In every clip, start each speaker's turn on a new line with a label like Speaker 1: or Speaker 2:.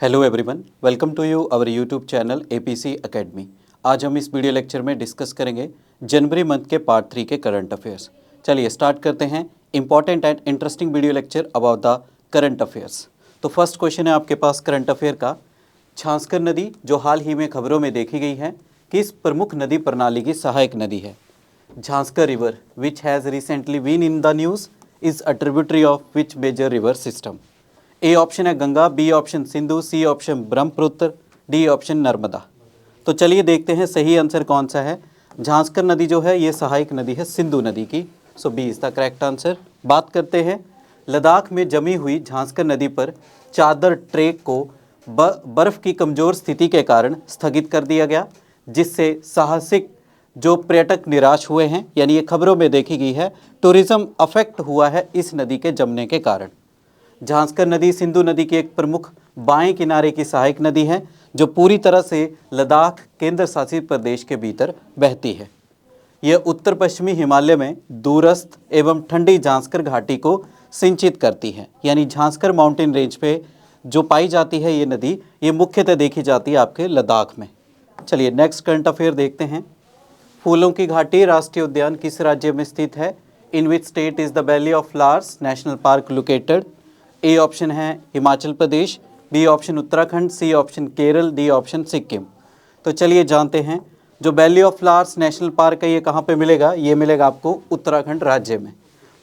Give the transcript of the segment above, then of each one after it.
Speaker 1: Hello everyone, welcome to you our YouTube channel APC academy. आज हम इस video lecture में डिस्कस करेंगे जनवरी मंथ के पार्ट 3 के करंट अफेयर्स। चलिए स्टार्ट करते हैं important and interesting video lecture about the current affairs. तो फर्स्ट क्वेश्चन है आपके पास करंट अफेयर का। झांसकर नदी जो हाल ही में खबरों में देखी गई है, किस प्रमुख नदी प्रणाली की सहायक नदी है? Zanskar river which has recently been in the news is a tributary of which major river system? A option है Ganga, B option Sindhu, C option Brahmaputra, D option Narmada. तो चलिए देखते हैं सही आंसर कौन सा है। झांसकर नदी जो है ये सहायक नदी है सिंधु नदी की। So B is the correct answer. बात करते हैं लद्दाख में जमी हुई झांसकर नदी पर चादर ट्रेक को बर्फ़ की कमज़ोर स्थिति के कारण स्थगित कर दिया गया, जिससे साहसिक जो पर्यटक निराश हुए हैं, यानी ये खबरों में देखी गई है, टूरिज़्म अफेक्ट हुआ है इस नदी के जमने के कारण। झांसकर नदी सिंधु नदी की एक प्रमुख बाएं किनारे की सहायक नदी है जो पूरी तरह से लद्दाख केंद्र शासित प्रदेश के भीतर बहती है। यह उत्तर पश्चिमी हिमालय में दूरस्थ एवं ठंडी झांसकर घाटी को सिंचित करती है, यानी झांसकर माउंटेन रेंज पे जो पाई जाती है ये नदी, ये मुख्यतः देखी जाती है आपके लद्दाख में। चलिए नेक्स्ट करंट अफेयर देखते हैं। फूलों की घाटी राष्ट्रीय उद्यान किस राज्य में स्थित है? In which state is the valley of flowers national park located? A option है Himachal Pradesh, B option Uttarakhand, C option Kerala, D option Sikkim. तो चलिए जानते हैं जो valley of flowers national park है ये कहाँ पे मिलेगा? ये मिलेगा आपको उत्तराखंड राज्य में।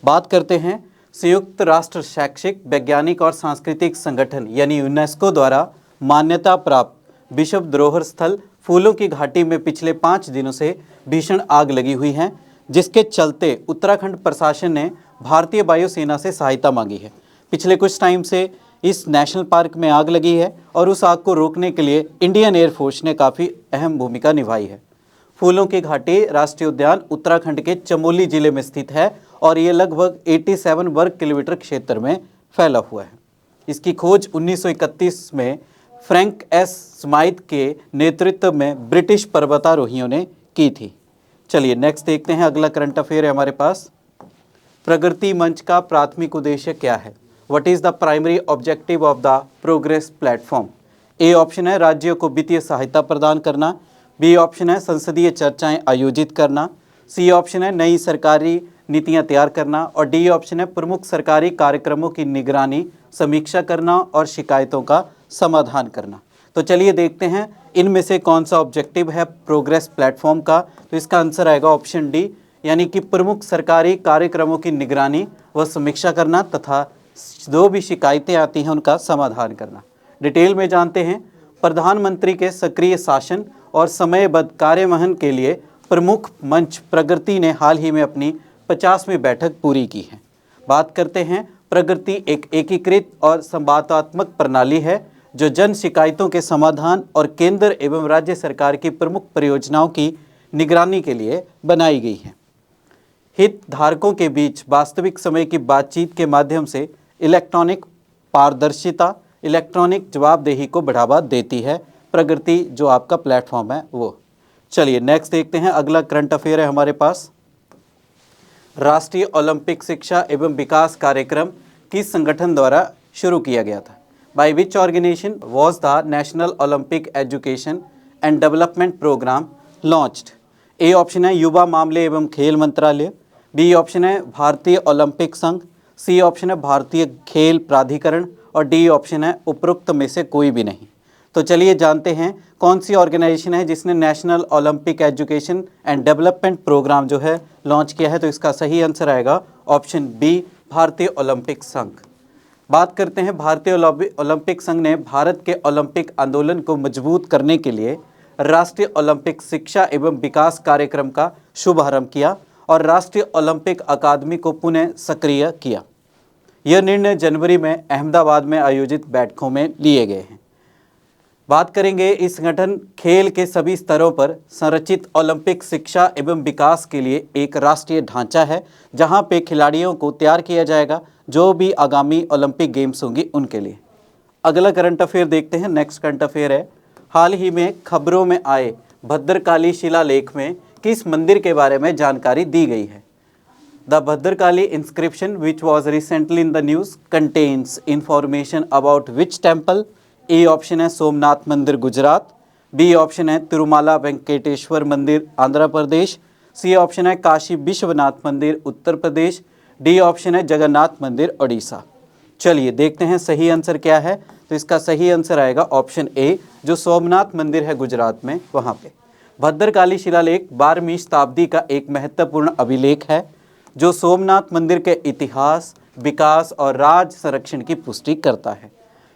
Speaker 1: बात करते हैं संयुक्त राष्ट्र शैक्षिक वैज्ञानिक और सांस्कृतिक संगठन यानी यूनेस्को द्वारा मान्यता प्राप्त विश्व धरोहर स्थल फूलों की घाटी में पिछले 5 दिनों से भीषण आग लगी हुई है, जिसके चलते उत्तराखंड प्रशासन ने भारतीय वायुसेना से सहायता मांगी है। पिछले कुछ टाइम से इस नेशनल पार्क में आग लगी है और उस आग को रोकने के लिए इंडियन एयरफोर्स ने काफ़ी अहम भूमिका निभाई है। फूलों की घाटी राष्ट्रीय उद्यान उत्तराखंड के चमोली जिले में स्थित है और ये लगभग 87 वर्ग किलोमीटर क्षेत्र में फैला हुआ है। इसकी खोज 1931 में फ्रैंक एस स्माइथ के नेतृत्व में ब्रिटिश पर्वतारोहियों ने की थी। चलिए नेक्स्ट देखते हैं, अगला करंट अफेयर है हमारे पास। प्रगति मंच का प्राथमिक उद्देश्य क्या है? What is the primary objective of the Progress Platform? A option है राज्यों को वित्तीय सहायता प्रदान करना, बी ऑप्शन है संसदीय चर्चाएं आयोजित करना, सी ऑप्शन है नई सरकारी नीतियां तैयार करना और डी ऑप्शन है प्रमुख सरकारी कार्यक्रमों की निगरानी, समीक्षा करना और शिकायतों का समाधान करना। तो चलिए देखते हैं इनमें से कौन सा ऑब्जेक्टिव है प्रोग्रेस प्लेटफॉर्म का। तो इसका आंसर आएगा ऑप्शन डी, यानी कि प्रमुख सरकारी कार्यक्रमों की निगरानी व समीक्षा करना तथा जो भी शिकायतें आती हैं उनका समाधान करना। डिटेल में जानते हैं। प्रधानमंत्री के सक्रिय शासन और समयबद्ध कार्यवहन के लिए प्रमुख मंच प्रगति ने हाल ही में अपनी 50वीं बैठक पूरी की है। बात करते हैं प्रगति एक एकीकृत और संवादात्मक प्रणाली है जो जन शिकायतों के समाधान और केंद्र एवं राज्य सरकार की प्रमुख परियोजनाओं की निगरानी के लिए बनाई गई है। हितधारकों के बीच वास्तविक समय की बातचीत के माध्यम से इलेक्ट्रॉनिक पारदर्शिता, इलेक्ट्रॉनिक जवाबदेही को बढ़ावा देती है प्रगति जो आपका प्लेटफॉर्म है वो। चलिए नेक्स्ट देखते हैं, अगला करंट अफेयर है हमारे पास। राष्ट्रीय ओलंपिक शिक्षा एवं विकास कार्यक्रम किस संगठन द्वारा शुरू किया गया था? By which organisation was the national Olympic education and development programme launched? A option है युवा मामले एवं खेल मंत्रालय, बी ऑप्शन है भारतीय ओलंपिक संघ, सी ऑप्शन है भारतीय खेल प्राधिकरण और डी ऑप्शन है उपरोक्त में से कोई भी नहीं। तो चलिए जानते हैं कौन सी ऑर्गेनाइजेशन है जिसने national Olympic education and development programme जो है लॉन्च किया है। तो इसका सही आंसर आएगा ऑप्शन बी, भारतीय ओलंपिक संघ। बात करते हैं भारतीय ओलंपिक संघ ने भारत के ओलंपिक आंदोलन को मजबूत करने के लिए राष्ट्रीय ओलंपिक शिक्षा एवं विकास कार्यक्रम का शुभारंभ किया और राष्ट्रीय ओलंपिक अकादमी को पुनः सक्रिय किया। यह निर्णय जनवरी में अहमदाबाद में आयोजित बैठकों में लिए गए हैं। बात करेंगे इस संगठन खेल के सभी स्तरों पर संरचित ओलंपिक शिक्षा एवं विकास के लिए एक राष्ट्रीय ढांचा है जहां पे खिलाड़ियों को तैयार किया जाएगा जो भी आगामी ओलंपिक गेम्स होंगी उनके लिए। अगला करंट अफेयर देखते हैं। नेक्स्ट करंट अफेयर है, हाल ही में खबरों में आए भद्रकाली शिलालेख में किस मंदिर के बारे में जानकारी दी गई है? The Bhadrakali inscription which was recently in the news contains information about which temple? A option है सोमनाथ मंदिर गुजरात, बी ऑप्शन है तिरुमाला वेंकटेश्वर मंदिर आंध्र प्रदेश, सी ऑप्शन है काशी विश्वनाथ मंदिर उत्तर प्रदेश, डी ऑप्शन है जगन्नाथ मंदिर उड़ीसा। चलिए देखते हैं सही आंसर क्या है। तो इसका सही आंसर आएगा ऑप्शन ए, जो सोमनाथ मंदिर है गुजरात में वहाँ पे। भद्रकाली शिलालेख 12वीं शताब्दी का एक महत्वपूर्ण अभिलेख है जो सोमनाथ मंदिर के इतिहास, विकास और राज संरक्षण की पुष्टि करता है।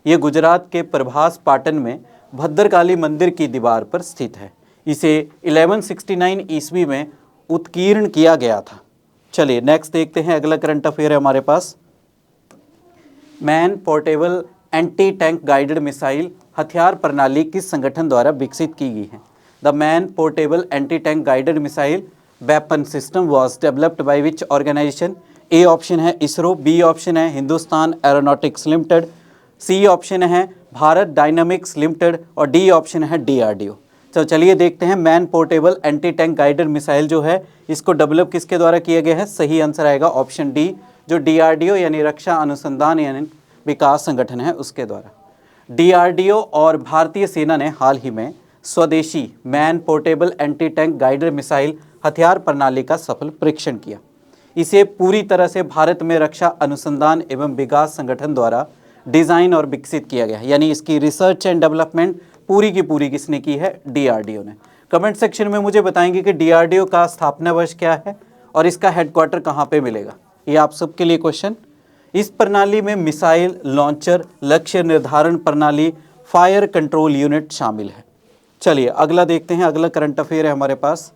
Speaker 1: ये गुजरात के प्रभास पाटन में भद्रकाली मंदिर की दीवार पर स्थित है। इसे 1169 ईस्वी में उत्कीर्ण किया गया था। चलिए नेक्स्ट देखते हैं, अगला करंट अफेयर है हमारे पास। Man portable anti tank guided missile हथियार प्रणाली किस संगठन द्वारा विकसित की गई है? The man portable anti tank guided missile weapon system was developed by which organisation? A option है इसरो, बी ऑप्शन है Hindustan aeronautics limited, C option है भारत डायनामिक्स लिमिटेड और डी ऑप्शन है DRDO। तो चलिए देखते हैं, man portable anti tank guided missile जो है इसको डेवलप किसके द्वारा किया गया है? सही आंसर आएगा ऑप्शन डी, जो DRDO यानी रक्षा अनुसंधान यानी विकास संगठन है उसके द्वारा। DRDO और भारतीय सेना ने हाल ही में स्वदेशी man portable anti tank guided missile हथियार प्रणाली का सफल परीक्षण किया। इसे पूरी तरह से भारत में रक्षा अनुसंधान एवं विकास संगठन द्वारा डिज़ाइन और विकसित किया गया है, यानी इसकी रिसर्च एंड डेवलपमेंट पूरी की पूरी किसने की है? DRDO ने। कमेंट सेक्शन में मुझे बताएंगे कि DRDO का स्थापना वर्ष क्या है और इसका हेडक्वार्टर कहाँ पे मिलेगा। ये आप सबके लिए क्वेश्चन। इस प्रणाली में मिसाइल लॉन्चर, लक्ष्य निर्धारण प्रणाली, फायर कंट्रोल यूनिट शामिल है। चलिए अगला देखते हैं, अगला करंट अफेयर है हमारे पास।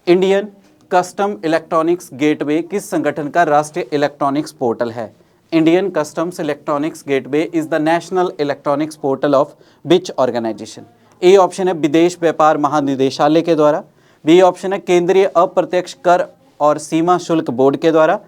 Speaker 1: इंडियन कस्टम इलेक्ट्रॉनिक्स गेटवे किस संगठन का राष्ट्रीय इलेक्ट्रॉनिक्स पोर्टल है? Indian customs electronics gateway is the national electronics portal of which organisation? A option है विदेश व्यापार महानिदेशालय के द्वारा, बी ऑप्शन है केंद्रीय अप्रत्यक्ष कर और सीमा शुल्क बोर्ड के द्वारा,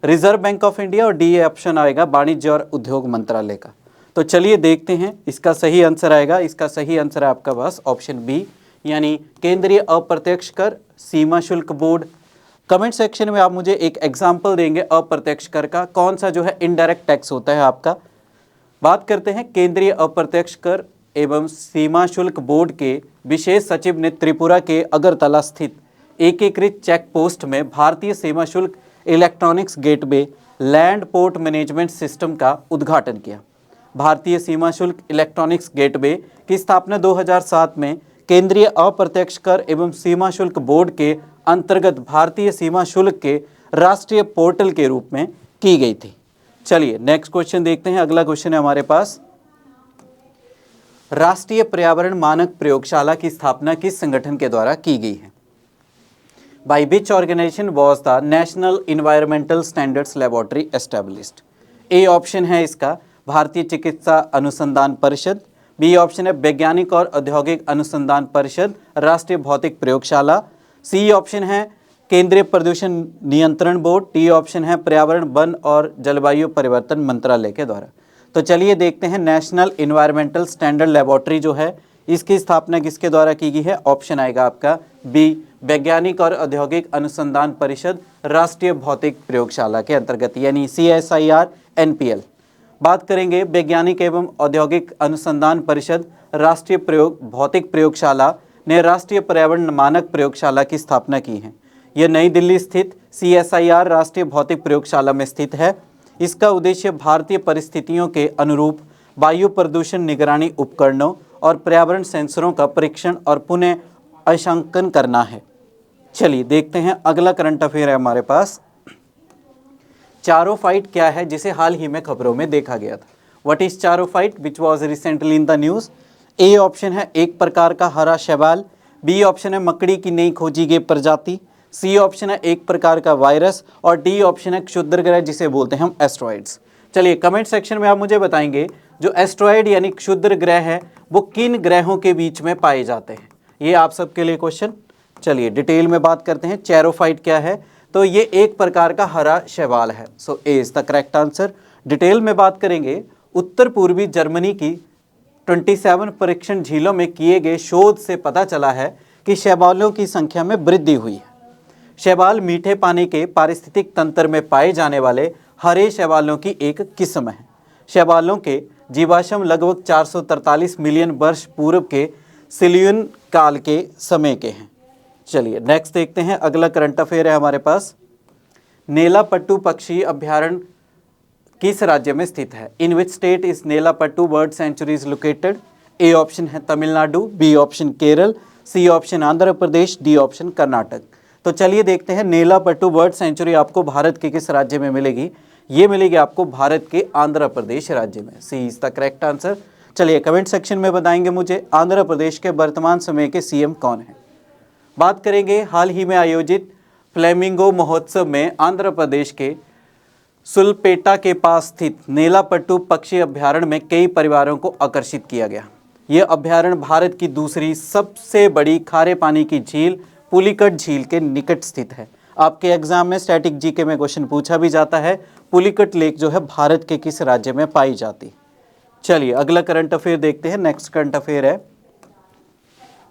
Speaker 1: रिजर्व बैंक ऑफ इंडिया और डी ऑप्शन आएगा वाणिज्य और उद्योग मंत्रालय का। तो चलिए देखते हैं इसका सही आंसर आएगा। इसका सही आंसर है आपका पास ऑप्शन बी, यानी केंद्रीय अप्रत्यक्ष कर सीमा शुल्क बोर्ड। कमेंट सेक्शन में आप मुझे एक एग्जाम्पल देंगे अप्रत्यक्ष कर का, कौन सा जो है इनडायरेक्ट टैक्स होता है आपका। बात करते हैं केंद्रीय अप्रत्यक्ष कर एवं सीमा शुल्क बोर्ड के विशेष सचिव ने त्रिपुरा के अगरतला स्थित एकीकृत चेक पोस्ट में भारतीय सीमा शुल्क electronics gateway land port management system का उद्घाटन किया। भारतीय सीमा शुल्क इलेक्ट्रॉनिक्स गेटवे की स्थापना 2007 में केंद्रीय अप्रत्यक्ष कर एवं सीमा शुल्क बोर्ड के अंतर्गत भारतीय सीमा शुल्क के राष्ट्रीय पोर्टल के रूप में की गई थी। चलिए नेक्स्ट क्वेश्चन देखते हैं, अगला क्वेश्चन है हमारे पास। राष्ट्रीय पर्यावरण मानक प्रयोगशाला की स्थापना किस संगठन के द्वारा की गई है? By which organisation was the national environmental standards laboratory established? A option है इसका भारतीय चिकित्सा अनुसंधान परिषद, बी ऑप्शन है वैज्ञानिक और औद्योगिक अनुसंधान परिषद राष्ट्रीय भौतिक प्रयोगशाला, सी ऑप्शन है केंद्रीय प्रदूषण नियंत्रण बोर्ड, डी ऑप्शन है पर्यावरण वन और जलवायु परिवर्तन मंत्रालय के द्वारा। तो चलिए देखते हैं, नेशनल इन्वायरमेंटल स्टैंडर्ड लेबोरेटरी जो है इसकी स्थापना किसके द्वारा की गई है? ऑप्शन आएगा आपका बी, वैज्ञानिक और औद्योगिक अनुसंधान परिषद राष्ट्रीय भौतिक प्रयोगशाला के अंतर्गत, यानी CSIR NPL। बात करेंगे वैज्ञानिक एवं औद्योगिक अनुसंधान परिषद राष्ट्रीय भौतिक प्रयोगशाला ने राष्ट्रीय पर्यावरण मानक प्रयोगशाला की स्थापना की है। यह नई दिल्ली स्थित CSIR राष्ट्रीय भौतिक प्रयोगशाला में स्थित है। इसका उद्देश्य भारतीय परिस्थितियों के अनुरूप वायु प्रदूषण निगरानी उपकरणों और पर्यावरण सेंसरों का परीक्षण और पुनः अंशांकन करना है। चलिए देखते हैं, अगला करंट अफेयर है हमारे पास। चारोफाइट क्या है जिसे हाल ही में खबरों में देखा गया था? What is charophyte which was recently in the news? A option है एक प्रकार का हरा शैवाल, बी ऑप्शन है मकड़ी की नई खोजी गई प्रजाति, सी ऑप्शन है एक प्रकार का वायरस और डी ऑप्शन है क्षुद्र ग्रह जिसे बोलते हैं हम एस्ट्रॉइड्स। चलिए कमेंट सेक्शन में आप मुझे बताएंगे जो एस्ट्रॉइड यानी क्षुद्र ग्रह है वो किन ग्रहों के बीच में पाए जाते हैं? ये आप सबके लिए क्वेश्चन। चलिए डिटेल में बात करते हैं, चेरोफाइट क्या है? तो ये एक प्रकार का हरा शैवाल है। So A is the correct answer. Detail में बात करेंगे, उत्तर पूर्वी जर्मनी की 27 परीक्षण झीलों में किए गए शोध से पता चला है कि शैवालों की संख्या में वृद्धि हुई है। शैवाल मीठे पानी के पारिस्थितिक तंत्र में पाए जाने वाले हरे शैवालों की एक किस्म है। शैवालों के जीवाश्म लगभग 443 मिलियन वर्ष पूर्व के सिलियन काल के समय के हैं। चलिए नेक्स्ट देखते हैं, अगला करंट अफेयर है हमारे पास। नेलापट्टू पक्षी अभ्यारण्य किस राज्य में स्थित है? In which state is Nelapattu bird sanctuary is located? A option है Tamil Nadu, B option Kerala, C option Andhra Pradesh, D option Karnataka. तो चलिए देखते हैं, नेलापट्टू बर्ड सेंचुरी आपको भारत के किस राज्य में मिलेगी? ये मिलेगी आपको भारत के आंध्र प्रदेश राज्य में। सी इज द करेक्ट आंसर। चलिए कमेंट सेक्शन में बताएंगे मुझे आंध्र प्रदेश के वर्तमान समय के सीएम कौन है। बात करेंगे हाल ही में आयोजित फ्लेमिंगो महोत्सव में आंध्र प्रदेश के सुलपेटा के पास स्थित नेलापट्टू पक्षी अभ्यारण्य में कई परिवारों को आकर्षित किया गया। यह अभ्यारण्य भारत की दूसरी सबसे बड़ी खारे पानी की झील पुलिकट झील के निकट स्थित है। आपके एग्जाम में स्टैटिक जीके में क्वेश्चन पूछा भी जाता है, पुलिकट लेक जो है भारत के किस राज्य में पाई जाती। चलिए अगला करंट अफेयर देखते हैं। नेक्स्ट करंट अफेयर है,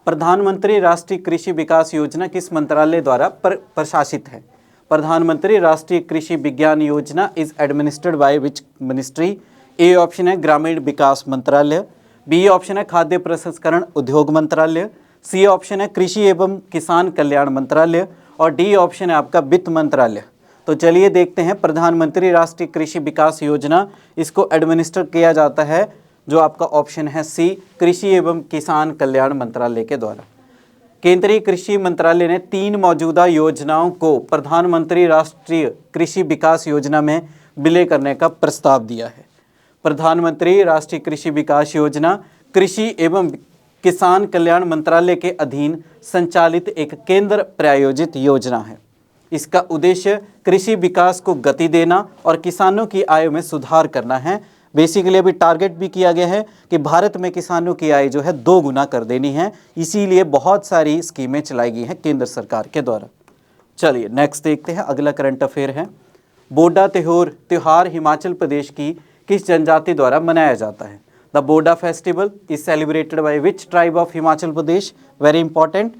Speaker 1: प्रधानमंत्री राष्ट्रीय कृषि विकास योजना किस मंत्रालय द्वारा प्रशासित है? प्रधानमंत्री राष्ट्रीय कृषि विज्ञान योजना is administered by which ministry? A option है ग्रामीण विकास मंत्रालय, बी ऑप्शन है खाद्य प्रसंस्करण उद्योग मंत्रालय, सी ऑप्शन है कृषि एवं किसान कल्याण मंत्रालय और डी ऑप्शन है आपका वित्त मंत्रालय। तो चलिए देखते हैं, प्रधानमंत्री राष्ट्रीय कृषि विकास योजना इसको एडमिनिस्टर किया जाता है, जो आपका ऑप्शन है सी, कृषि एवं किसान कल्याण मंत्रालय के द्वारा। केंद्रीय कृषि मंत्रालय ने 3 मौजूदा योजनाओं को प्रधानमंत्री राष्ट्रीय कृषि विकास योजना में विलय करने का प्रस्ताव दिया है। प्रधानमंत्री राष्ट्रीय कृषि विकास योजना कृषि एवं किसान कल्याण मंत्रालय के अधीन संचालित एक केंद्र प्रायोजित योजना है। इसका उद्देश्य कृषि विकास को गति देना और किसानों की आय में सुधार करना है। बेसिकली अभी टारगेट भी किया गया है कि भारत में किसानों की आय जो है 2 गुना कर देनी है, इसीलिए बहुत सारी स्कीमें चलाई गई हैं केंद्र सरकार के द्वारा। चलिए नेक्स्ट देखते हैं, अगला करंट अफेयर है, बोडा त्योहार हिमाचल प्रदेश की किस जनजाति द्वारा मनाया जाता है? The Boda festival is celebrated by which tribe of Himachal Pradesh? Very important,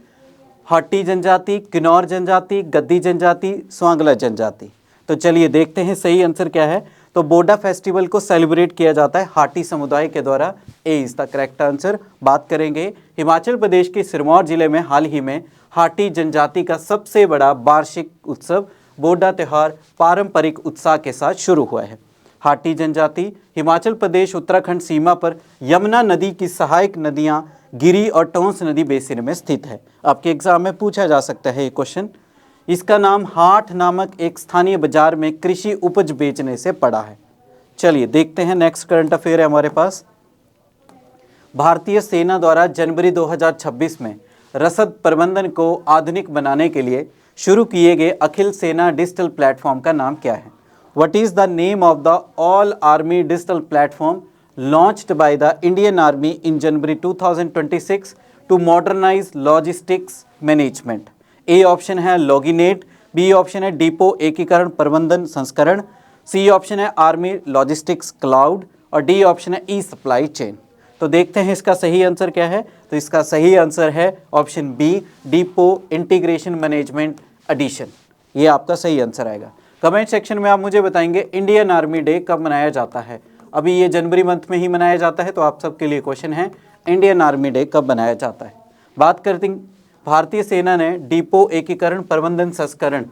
Speaker 1: Hatti जनजाति, किन्नौर जनजाति, गद्दी जनजाति, स्वांगला जनजाति। तो चलिए देखते हैं सही आंसर क्या है। तो बोडा फेस्टिवल को सेलिब्रेट किया जाता है हाटी समुदाय के द्वारा। ए इज द करेक्ट आंसर। बात करेंगे हिमाचल प्रदेश के सिरमौर जिले में हाल ही में हाटी जनजाति का सबसे बड़ा वार्षिक उत्सव बोडा त्योहार पारंपरिक उत्साह के साथ शुरू हुआ है। हाटी जनजाति हिमाचल प्रदेश उत्तराखंड सीमा पर यमुना नदी की सहायक नदियां गिरी और टोंस नदी बेसिन में स्थित है। आपके एग्जाम में पूछा जा सकता है ये क्वेश्चन। इसका नाम हाट नामक एक स्थानीय बाजार में कृषि उपज बेचने से पड़ा है। चलिए देखते हैं, नेक्स्ट करंट अफेयर है हमारे पास। भारतीय सेना द्वारा जनवरी 2026 में रसद प्रबंधन को आधुनिक बनाने के लिए शुरू किए गए अखिल सेना डिजिटल प्लेटफॉर्म का नाम क्या है? What is the name of the All Army Digital Platform launched by the Indian Army in January 2026 to modernize logistics management? A option है लॉगिनेट, बी ऑप्शन है डिपो एकीकरण प्रबंधन संस्करण, सी ऑप्शन है आर्मी लॉजिस्टिक्स क्लाउड और डी ऑप्शन है ई supply chain. तो देखते हैं इसका सही आंसर क्या है। तो इसका सही आंसर है option B, depot integration management edition. ये आपका सही आंसर आएगा। कमेंट सेक्शन में आप मुझे बताएंगे इंडियन आर्मी डे कब मनाया जाता है। अभी ये जनवरी मंथ में ही मनाया जाता है, तो आप सबके लिए क्वेश्चन है इंडियन आर्मी डे कब मनाया जाता है। बात करते हैं, भारतीय सेना ने डिपो एकीकरण प्रबंधन संस्करण,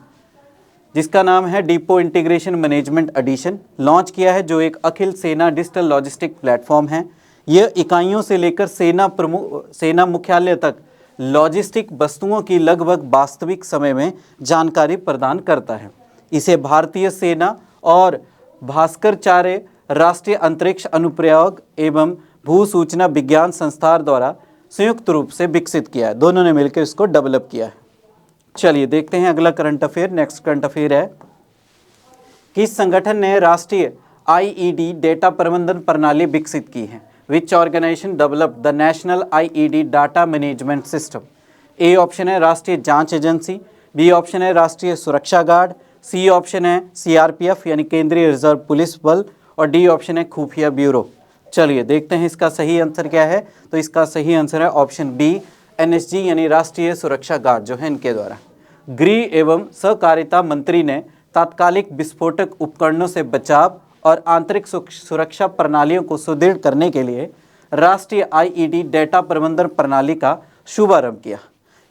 Speaker 1: जिसका नाम है depot integration management edition, launch किया है, जो एक अखिल सेना डिजिटल लॉजिस्टिक प्लेटफॉर्म है। यह इकाइयों से लेकर सेना मुख्यालय तक लॉजिस्टिक वस्तुओं की लगभग वास्तविक समय में जानकारी प्रदान करता है। इसे भारतीय सेना और भास्कराचार्य राष्ट्रीय अंतरिक्ष अनुप्रयोग एवं भू सूचना विज्ञान संस्थान द्वारा संयुक्त रूप से विकसित किया है। दोनों ने मिलकर इसको डेवलप किया है। चलिए देखते हैं अगला current affair. Next current affair है, किस संगठन ने राष्ट्रीय आईईडी डेटा प्रबंधन प्रणाली विकसित की है? Which organisation developed the national IED data management system? A option है राष्ट्रीय जांच एजेंसी, बी ऑप्शन है राष्ट्रीय सुरक्षा गार्ड, सी ऑप्शन है सीआरपीएफ यानी केंद्रीय रिजर्व पुलिस बल और डी ऑप्शन है खुफिया ब्यूरो। चलिए देखते हैं इसका सही आंसर क्या है। तो इसका सही आंसर है ऑप्शन बी, एनएसजी यानी राष्ट्रीय सुरक्षा गार्ड जो है इनके द्वारा। गृह एवं सहकारिता मंत्री ने तात्कालिक विस्फोटक उपकरणों से बचाव और आंतरिक सुरक्षा प्रणालियों को सुदृढ़ करने के लिए राष्ट्रीय आईईडी डेटा प्रबंधन प्रणाली का शुभारंभ किया।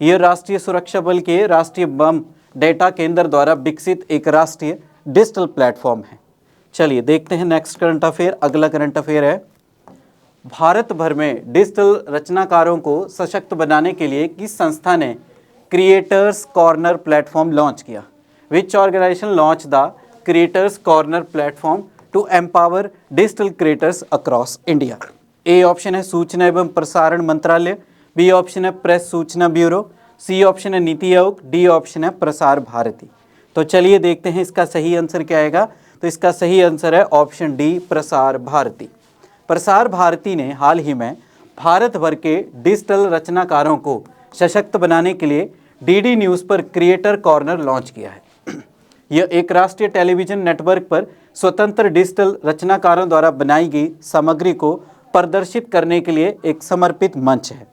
Speaker 1: यह राष्ट्रीय सुरक्षा बल के राष्ट्रीय बम डेटा केंद्र द्वारा विकसित एक राष्ट्रीय डिजिटल प्लेटफॉर्म है। चलिए देखते हैं नेक्स्ट करंट अफेयर। अगला करंट अफेयर है, भारत भर में डिजिटल रचनाकारों को सशक्त बनाने के लिए किस संस्था ने क्रिएटर्स कॉर्नर प्लेटफॉर्म लॉन्च किया? Which organisation launch the creators corner platform to empower digital creators across India? A option है सूचना एवं प्रसारण मंत्रालय, बी ऑप्शन है प्रेस सूचना ब्यूरो, सी ऑप्शन है नीति आयोग, डी ऑप्शन है प्रसार भारती। तो चलिए देखते हैं इसका सही आंसर क्या आएगा। तो इसका सही आंसर है ऑप्शन डी, प्रसार भारती। प्रसार भारती ने हाल ही में भारत भर के डिजिटल रचनाकारों को सशक्त बनाने के लिए डीडी न्यूज़ पर क्रिएटर कॉर्नर लॉन्च किया है। यह एक राष्ट्रीय टेलीविजन नेटवर्क पर स्वतंत्र डिजिटल रचनाकारों द्वारा बनाई गई सामग्री को प्रदर्शित करने के लिए एक समर्पित मंच है।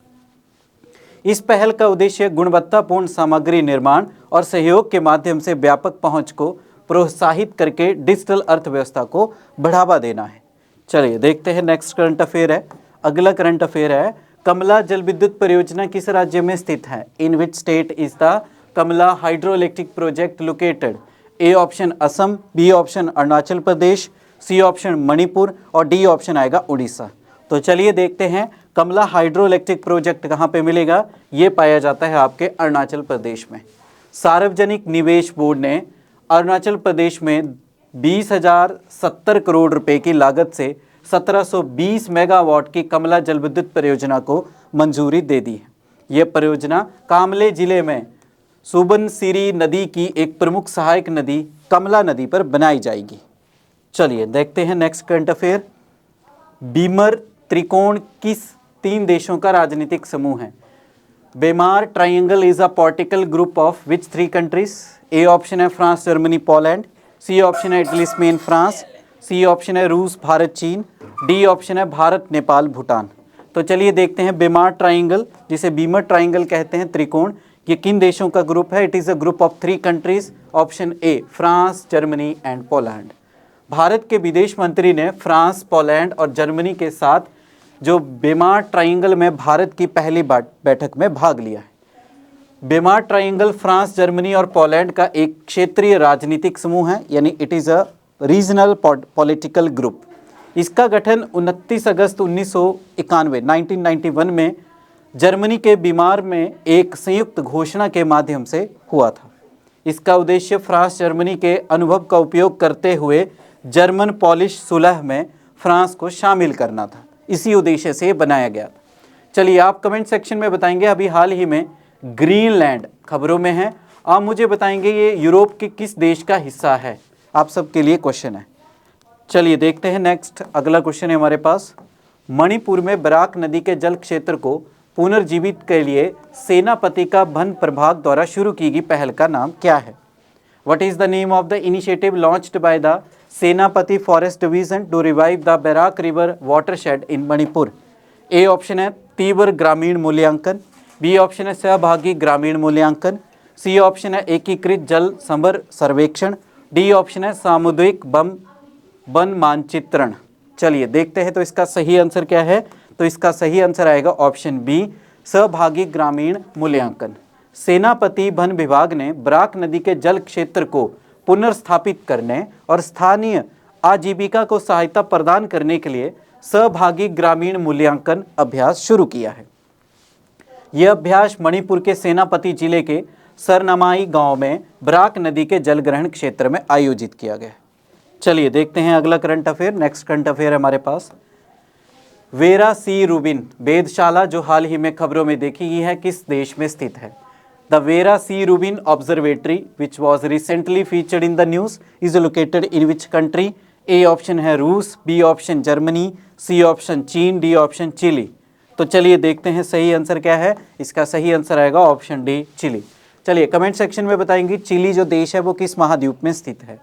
Speaker 1: इस पहल का उद्देश्य गुणवत्तापूर्ण सामग्री निर्माण और सहयोग के माध्यम से व्यापक पहुंच को प्रोत्साहित करके डिजिटल अर्थव्यवस्था को बढ़ावा देना है। चलिए देखते हैं नेक्स्ट करंट अफेयर है। अगला करंट अफेयर है, कमला जल विद्युत परियोजना किस राज्य में स्थित है? In which state is the Kamala hydro electric project located? A option Assam, B option Arunachal Pradesh, C option Manipur और डी ऑप्शन आएगा उड़ीसा। तो चलिए देखते हैं कमला हाइड्रो इलेक्ट्रिक प्रोजेक्ट कहाँ पे मिलेगा। ये पाया जाता है आपके अरुणाचल प्रदेश में। सार्वजनिक निवेश बोर्ड ने अरुणाचल प्रदेश में 20,070 करोड़ रुपए की लागत से 1720 मेगावाट की कमला जल विद्युत परियोजना को मंजूरी दे दी है। यह परियोजना कामले जिले में सुबनसिरी नदी की एक प्रमुख सहायक नदी कमला नदी पर बनाई जाएगी। चलिए देखते हैं नेक्स्ट करंट अफेयर। बीमर त्रिकोण किस 3 देशों का राजनीतिक समूह है? Weimar triangle is a political group of which 3 countries? A option है France Germany Poland, C option है Italy Spain France, C option है रूस भारत चीन, डी ऑप्शन है भारत नेपाल भूटान। तो चलिए देखते हैं बेमार ट्राइंगल, जिसे बीमर ट्राइंगल कहते हैं त्रिकोण, ये किन देशों का ग्रुप है? It is a group of 3 countries. Option A France Germany and Poland. Bharat के विदेश मंत्री ने फ्रांस, पोलैंड और जर्मनी के साथ जो बेमार ट्राइंगल में भारत की पहली बैठक में भाग लिया है। बेमार ट्राइंगल फ्रांस, जर्मनी और पोलैंड का एक क्षेत्रीय राजनीतिक समूह है, यानी it is a regional political group. इसका गठन 29 अगस्त 1991 में जर्मनी के बीमार में एक संयुक्त घोषणा के माध्यम से हुआ था। इसका उद्देश्य फ्रांस जर्मनी के अनुभव का उपयोग करते हुए जर्मन पॉलिश सुलह में फ्रांस को शामिल करना था। इसी उद्देश्य से बनाया गया था। चलिए आप कमेंट सेक्शन में बताएंगे, अभी हाल ही में ग्रीनलैंड खबरों में है, आप मुझे बताएंगे ये यूरोप के किस देश का हिस्सा है। आप सबके लिए क्वेश्चन है। चलिए देखते हैं नेक्स्ट, अगला क्वेश्चन है हमारे पास। मणिपुर में बराक नदी के जल क्षेत्र को पुनर्जीवित के लिए सेनापति का वन प्रभाग द्वारा शुरू की गई पहल का नाम क्या है? What is the name of the initiative launched by the Senapati forest division to revive the Barak river watershed in Manipur? A option है तीव्र ग्रामीण मूल्यांकन, बी ऑप्शन है सहभागी ग्रामीण मूल्यांकन, सी ऑप्शन है एकीकृत जल संभर सर्वेक्षण, डी ऑप्शन है सामुदायिक वन मानचित्रण। चलिए देखते हैं तो इसका सही आंसर क्या है। तो इसका सही आंसर आएगा ऑप्शन बी, सहभागी ग्रामीण मूल्यांकन। सेनापति वन विभाग ने बराक नदी के जल क्षेत्र को पुनर्स्थापित करने और स्थानीय आजीविका को सहायता प्रदान करने के लिए सहभागी ग्रामीण मूल्यांकन अभ्यास शुरू किया है। यह अभ्यास मणिपुर के सेनापति जिले के सरनामाई गांव में बराक नदी के जलग्रहण क्षेत्र में आयोजित किया गया। चलिए देखते हैं अगला current affair. Next current affair हमारे पास, वेरा सी रूबिन वेधशाला जो हाल ही में खबरों में देखी गई है किस देश में स्थित है? The Vera C Rubin observatory which was recently featured in the news is located in which country? A option है रूस, B option Germany, C option चीन, डी ऑप्शन चिली। तो चलिए देखते हैं सही आंसर क्या है। इसका सही आंसर आएगा ऑप्शन डी, चिली। चलिए कमेंट सेक्शन में बताएंगे चिली जो देश है वो किस महाद्वीप में स्थित है।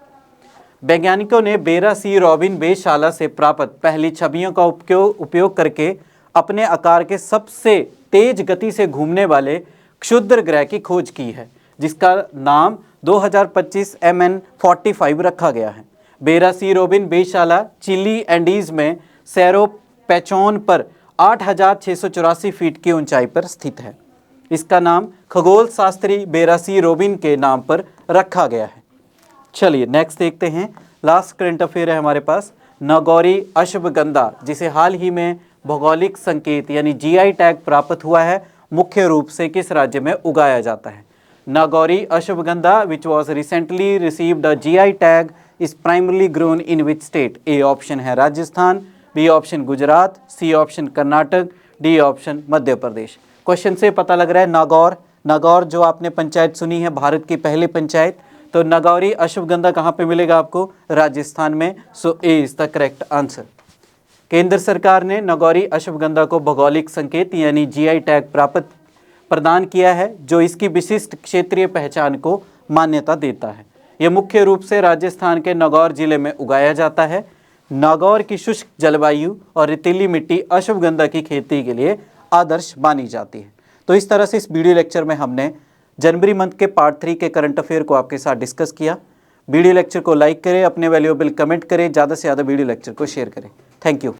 Speaker 1: वैज्ञानिकों ने वेरा सी रॉबिन वेधशाला से प्राप्त पहली छवियों का उपयोग करके अपने आकार के सबसे तेज गति से घूमने वाले क्षुद्र ग्रह की खोज की है, जिसका नाम 2025 MN45 रखा गया है। बेरासी रोबिन बेशाला चिली एंडीज में सैरो पैचोन पर 8,684 फीट की ऊंचाई पर स्थित है। इसका नाम खगोल शास्त्री बेरासी रोबिन के नाम पर रखा गया है। चलिए नेक्स्ट देखते हैं। लास्ट करंट अफेयर है हमारे पास, नागौरी अश्वगंधा जिसे हाल ही में भौगोलिक संकेत यानी जीआई टैग प्राप्त हुआ है, मुख्य रूप से किस राज्य में उगाया जाता है? Nagauri ashwagandha which was recently received a GI tag is primarily grown in which state? A option है Rajasthan, B option Gujarat, C option Karnataka, D option Madhya Pradesh. Question से पता लग रहा है नागौर जो आपने पंचायत सुनी है, भारत की पहली पंचायत, तो नागौरी अश्वगंधा कहाँ पे मिलेगा आपको? राजस्थान में। सो A is the correct answer. केंद्र सरकार ने नागौरी अश्वगंधा को भौगोलिक संकेत यानी जीआई टैग प्रदान किया है, जो इसकी विशिष्ट क्षेत्रीय पहचान को मान्यता देता है। यह मुख्य रूप से राजस्थान के नागौर जिले में उगाया जाता है। नागौर की शुष्क जलवायु और रेतीली मिट्टी अश्वगंधा की खेती के लिए आदर्श मानी जाती है। तो इस तरह से इस वीडियो लेक्चर में हमने जनवरी मंथ के पार्ट 3 के करंट अफेयर को आपके साथ डिस्कस किया। वीडियो लेक्चर को लाइक करें, अपने वैल्यूएबल कमेंट करें, ज़्यादा से ज़्यादा वीडियो लेक्चर को शेयर करें। Thank you.